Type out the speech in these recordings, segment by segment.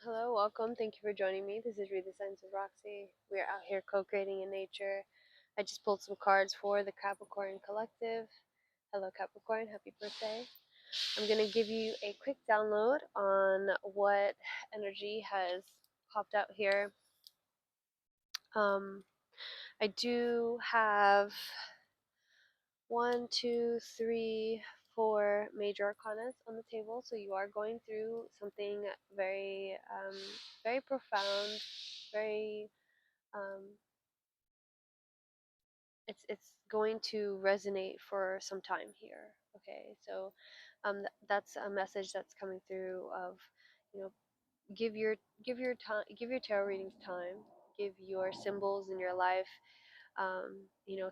Hello, welcome. Thank you for joining me. This is Read the Signs with Roxy. We are out here co-creating in nature. I just pulled some cards for the Capricorn Collective. Hello, Capricorn. Happy birthday. I'm going to give you a quick download on what energy has popped out here. I do have 4 major arcanas on the table, so you are going through something very, very profound, very it's going to resonate for some time here. Okay, so that's a message that's coming through of, you know, give your give your tarot readings time, give your symbols in your life,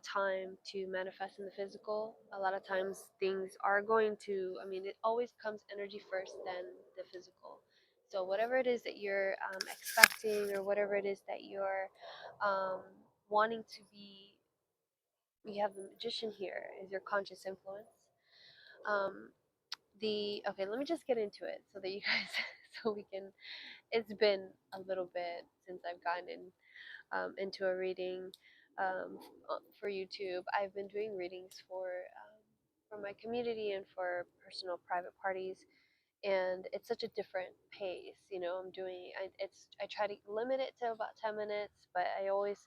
time to manifest in the physical. A lot of times things are going to, I mean, it always comes energy first, then the physical. So whatever it is that you're expecting, or whatever it is that you're um, wanting to be, you have the magician here is your conscious influence. Um, the okay, let me just get into it so that you guys, so we can. It's been a little bit since I've gotten into a reading for YouTube. I've been doing readings for my community and for personal private parties, and it's such a different pace. I'm doing. I try to limit it to about 10 minutes, but I always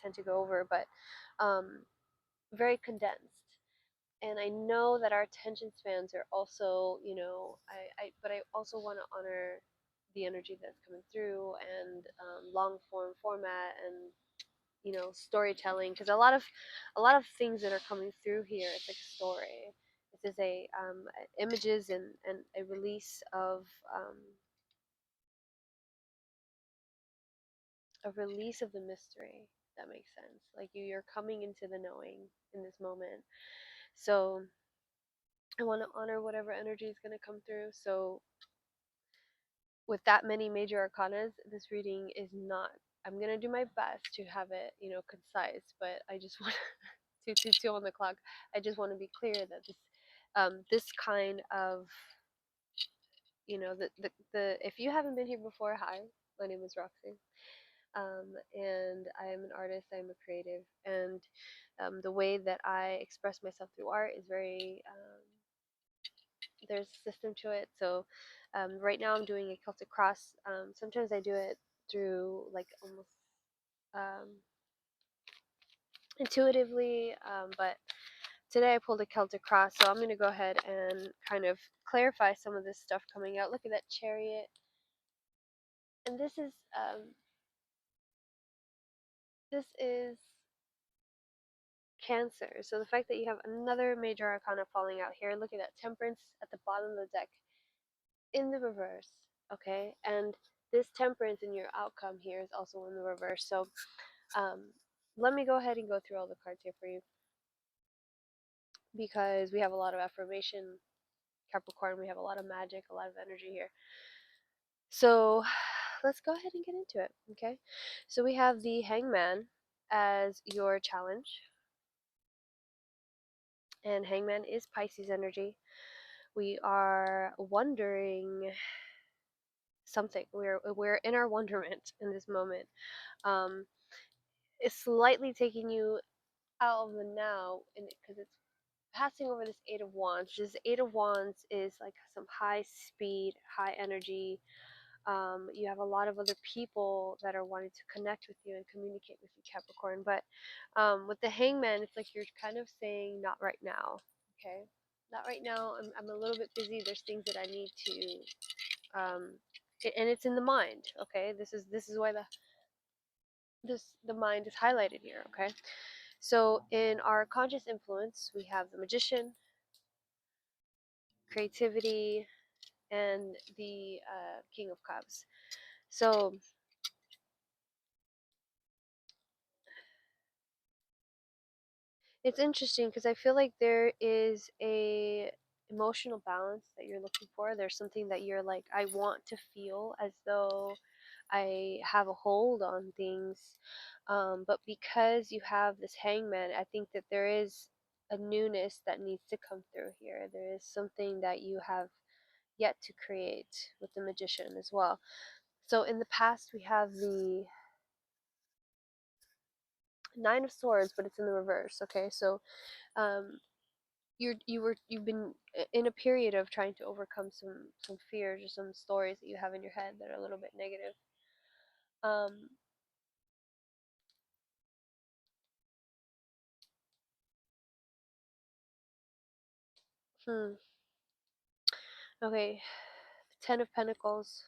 tend to go over, but um, very condensed. And I know that our attention spans are also, but I also want to honor the energy that's coming through, and long form format, and storytelling, because a lot of things that are coming through here, it's like a story. This is images, and a um, release of the mystery. If that makes sense. Like you're coming into the knowing in this moment. So I want to honor whatever energy is going to come through. So, with that many major arcanas, this reading is not. I'm going to do my best to have it, concise, but I just want two on the clock. I just want to be clear that this kind of, the if you haven't been here before, hi, my name is Roxy. And I am an artist, I'm a creative, and the way that I express myself through art is very, there's a system to it. So right now I'm doing a Celtic cross. Sometimes I do it through like almost um, intuitively, but today I pulled a Celtic cross. So I'm going to go ahead and kind of clarify some of this stuff coming out. Look at that chariot. And this is Cancer. So the fact that you have another major arcana falling out here, look at that, Temperance at the bottom of the deck in the reverse, okay? And this Temperance in your outcome here is also in the reverse. So um, let me go ahead and go through all the cards here for you, because we have a lot of affirmation, Capricorn. We have a lot of magic, a lot of energy here. So let's go ahead and get into it, okay? So we have the Hangman as your challenge, and Hangman is Pisces energy. We are wondering something. We're in our wonderment in this moment. Um, it's slightly taking you out of the now, because it's passing over this Eight of Wands. This Eight of Wands is like some high speed, high energy. You have a lot of other people that are wanting to connect with you and communicate with you, Capricorn. But with the Hangman, it's like you're kind of saying, not right now. Okay, not right now. I'm a little bit busy. There's things that I need to, and it's in the mind. Okay, this is why the mind is highlighted here. Okay, so in our conscious influence, we have the Magician, creativity, and the King of Cups. So it's interesting because I feel like there is a emotional balance that you're looking for. There's something that you're like, I want to feel as though I have a hold on things. But because you have this Hangman, I think that there is a newness that needs to come through here. There is something that you have yet to create with the Magician as well. So in the past, we have the Nine of Swords, but it's in the reverse. Okay, so um, you've been in a period of trying to overcome some fears or some stories that you have in your head that are a little bit negative. Um, hmm. Okay, Ten of Pentacles,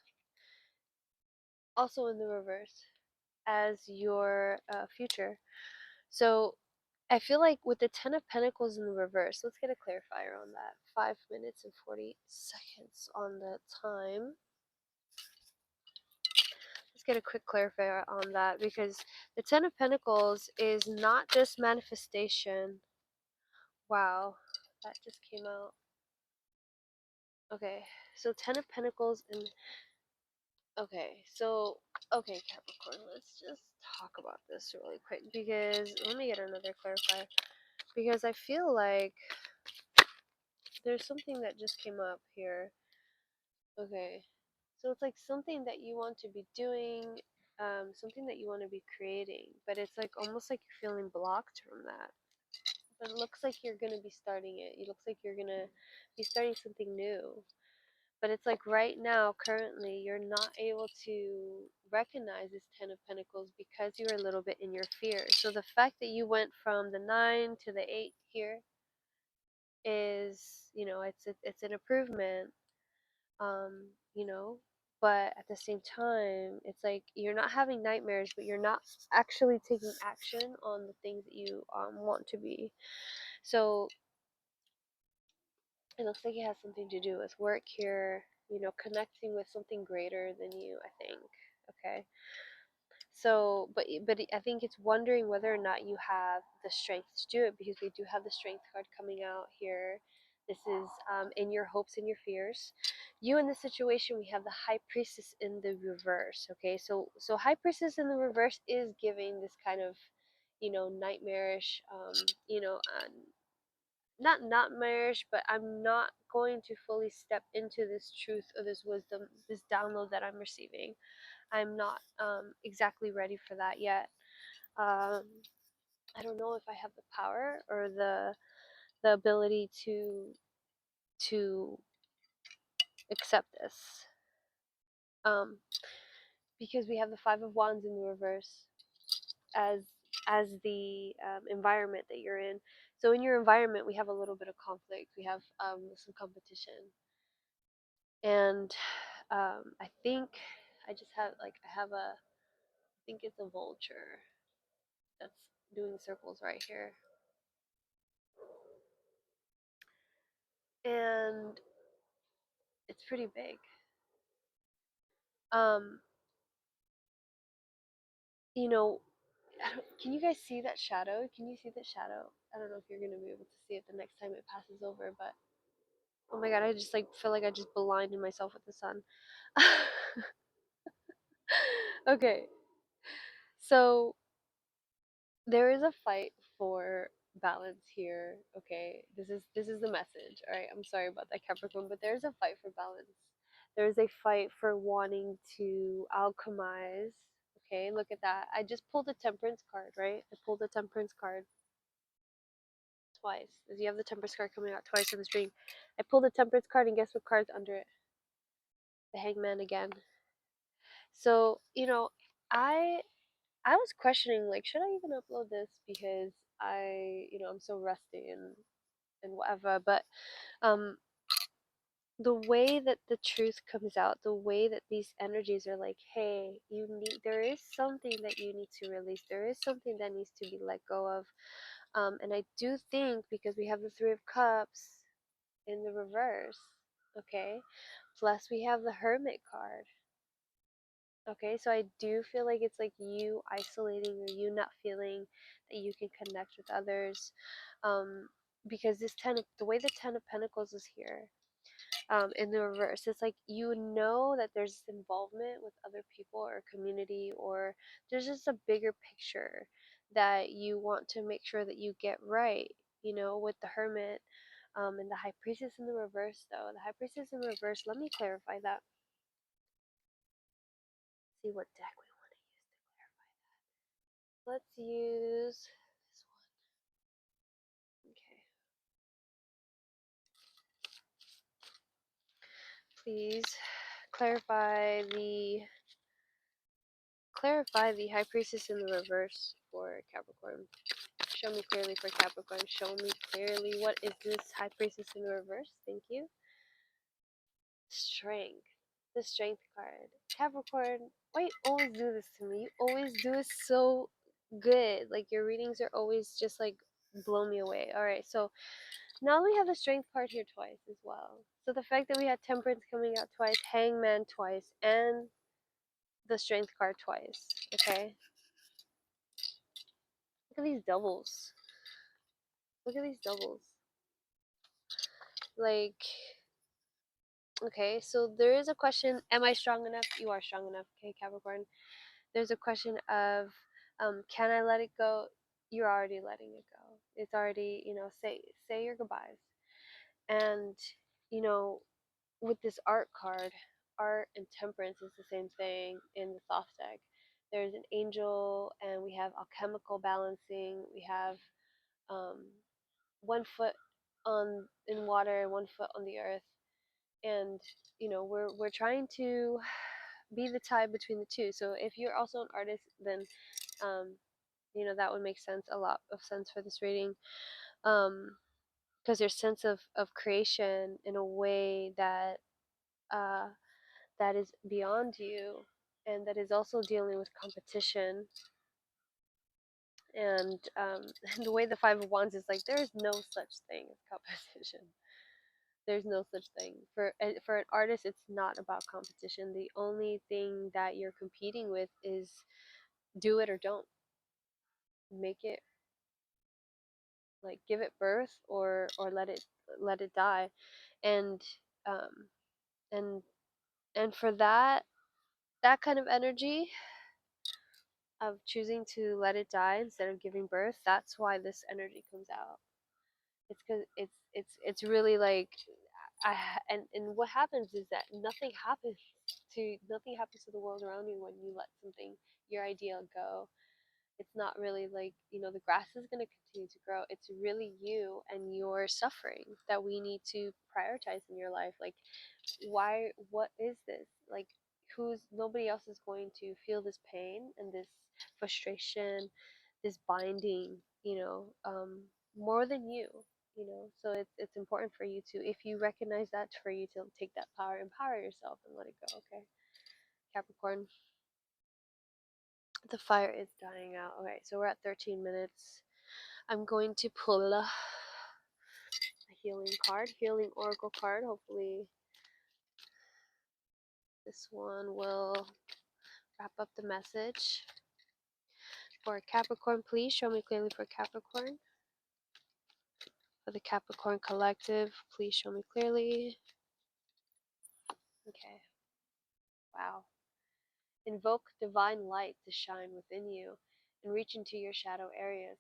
also in the reverse, as your future. So I feel like with the Ten of Pentacles in the reverse, let's get a clarifier on that. 5 minutes and 40 seconds on the time. Let's get a quick clarifier on that, because the Ten of Pentacles is not just manifestation. Wow, that just came out. Okay, so Ten of Pentacles and okay, Capricorn, let's just talk about this really quick, because let me get another clarifier, because I feel like there's something that just came up here. Okay, so it's like something that you want to be doing, something that you want to be creating, but it's like almost like you're feeling blocked from that. But it looks like you're gonna be starting it. It looks like you're gonna be starting something new. But it's like right now, currently, you're not able to recognize this Ten of Pentacles because you're a little bit in your fear. So the fact that you went from the 9 to the 8 here is, it's an improvement, um, you know. But at the same time, it's like you're not having nightmares, but you're not actually taking action on the things that you want to be. So it looks like it has something to do with work here, connecting with something greater than you, I think. Okay. So, but I think it's wondering whether or not you have the strength to do it, because we do have the strength card coming out here. This is in your hopes and your fears. You in this situation, we have the High Priestess in the reverse. Okay, so High Priestess in the reverse is giving this kind of, nightmarish, not nightmarish, but I'm not going to fully step into this truth or this wisdom, this download that I'm receiving. I'm not exactly ready for that yet. Um, I don't know if I have the power or the ability to accept this. Um, because we have the Five of Wands in the reverse as the environment that you're in. So in your environment, we have a little bit of conflict. We have some competition, and I think I think it's a vulture that's doing circles right here, and it's pretty big. Um, you know, can you guys see that shadow? Can you see that shadow? I don't know if you're gonna be able to see it the next time it passes over, but oh my god, I just like feel like I just blinded myself with the sun. Okay, so there is a fight for balance here. Okay, this is the message. All right, I'm sorry about that, Capricorn, but there's a fight for balance. There's a fight for wanting to alchemize. Okay, look at that. I just pulled a temperance card, right? I pulled a temperance card twice. As you have the temperance card coming out twice in the stream. I pulled a temperance card, and guess what card's under it? The hangman again. So, I was questioning, like, should I even upload this, because I'm so rusty and whatever. But um, the way that the truth comes out, the way that these energies are like, hey, there is something that you need to release. There is something that needs to be let go of. And I do think, because we have the Three of Cups in the reverse, okay, plus we have the Hermit card. Okay, so I do feel like it's like you isolating, or you not feeling that you can connect with others, um, because the way the Ten of Pentacles is here, in the reverse, it's like that there's this involvement with other people or community, or there's just a bigger picture that you want to make sure that you get right. With the Hermit, and the High Priestess in the reverse, though the High Priestess in reverse. Let me clarify that. See what deck we want to use to clarify that. Let's use this one. Okay. Please clarify the High Priestess in the reverse for Capricorn. Show me clearly for Capricorn. Show me clearly. What is this High Priestess in the reverse? Thank you. Strength. The Strength card. Capricorn, why you always do this to me? You always do it so good. Like your readings are always just like blow me away. Alright, so now we have the Strength card here twice as well. So the fact that we had Temperance coming out twice, Hangman twice, and the Strength card twice. Okay? Look at these doubles. Look at these doubles. Like, okay, so there is a question, am I strong enough? You are strong enough, okay, Capricorn. There's a question of, can I let it go? You're already letting it go. It's already, say your goodbyes. And, you know, with this art card, art and temperance is the same thing in the soft deck. There's an angel, and we have alchemical balancing. We have um, 1 foot in water, 1 foot on the earth, and we're trying to be the tie between the two. So if you're also an artist, then that would make a lot of sense for this reading, because there's sense of creation in a way that uh, that is beyond you, and that is also dealing with competition. And the way the Five of Wands is like, there is no such thing as competition. There's no such thing for an artist. It's not about competition. The only thing that you're competing with is do it or don't. Make it, like, give it birth, or let it die. And um and and for that kind of energy of choosing to let it die instead of giving birth, that's why this energy comes out. It's because it's really like, and what happens is that nothing happens to the world around you when you let something, your idea, go. It's not really like, the grass is going to continue to grow. It's really you and your suffering that we need to prioritize in your life. Like, what is this? Like, nobody else is going to feel this pain and this frustration, this binding, more than you. So it's important for you to, if you recognize that, for you to take that power, empower yourself, and let it go. Okay, Capricorn. The fire is dying out. Okay, so we're at 13 minutes. I'm going to pull a healing card, healing oracle card. Hopefully this one will wrap up the message for Capricorn. Please show me clearly for Capricorn. For the Capricorn collective, please show me clearly. Okay. Wow. Invoke divine light to shine within you and reach into your shadow areas.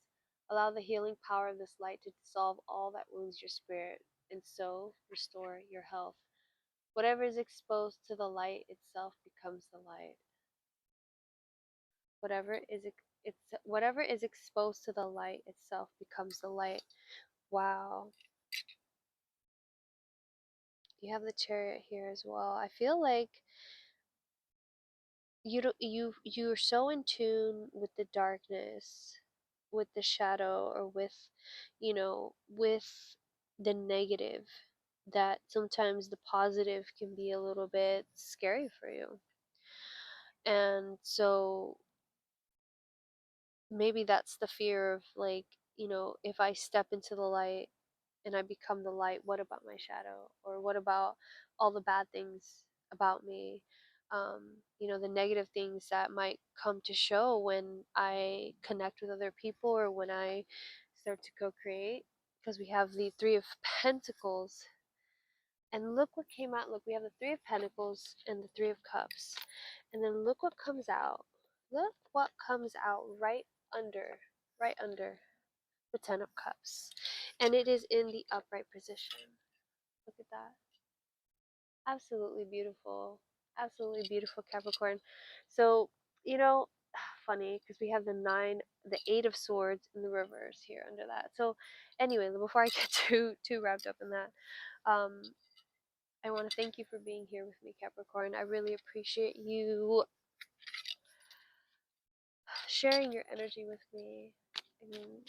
Allow the healing power of this light to dissolve all that wounds your spirit, and so restore your health. Whatever is exposed to the light itself becomes the light. Whatever is exposed to the light itself becomes the light. Wow. You have the Chariot here as well. I feel like you're so in tune with the darkness, with the shadow, or with the negative, that sometimes the positive can be a little bit scary for you. And so maybe that's the fear of, like, if I step into the light and I become the light, what about my shadow? Or what about all the bad things about me? The negative things that might come to show when I connect with other people, or when I start to co-create. Because we have the Three of Pentacles. And look what came out. Look, we have the Three of Pentacles and the Three of Cups. And then look what comes out. Look what comes out right under the Ten of Cups. And it is in the upright position. Look at that. Absolutely beautiful. Absolutely beautiful, Capricorn. So, you know, funny because we have the eight of swords in the reverse here under that. So, anyway, before I get too wrapped up in that, um, I want to thank you for being here with me, Capricorn. I really appreciate you sharing your energy with me. And,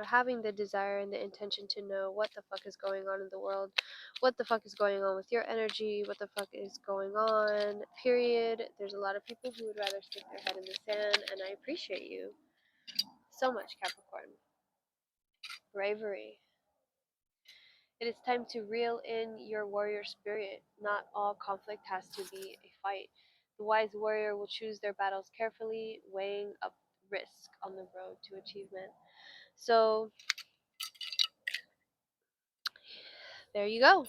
having the desire and the intention to know what the fuck is going on in the world, what the fuck is going on with your energy, what the fuck is going on, period. There's a lot of people who would rather stick their head in the sand, and I appreciate you so much, Capricorn. Bravery. It is time to reel in your warrior spirit. Not all conflict has to be a fight. The wise warrior will choose their battles carefully, weighing up risk on the road to achievement. So, there you go.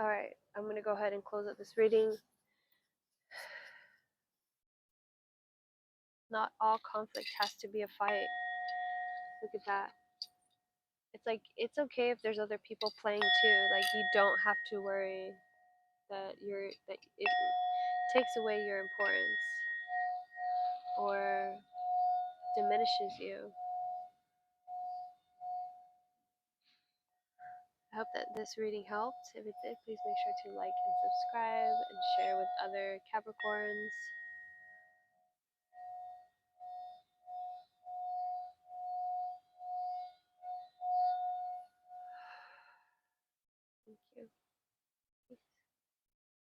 Alright, I'm going to go ahead and close up this reading. Not all conflict has to be a fight. Look at that. It's like, it's okay if there's other people playing too. Like, you don't have to worry that it takes away your importance or diminishes you. I hope that this reading helped. If it did, please make sure to like and subscribe and share with other Capricorns.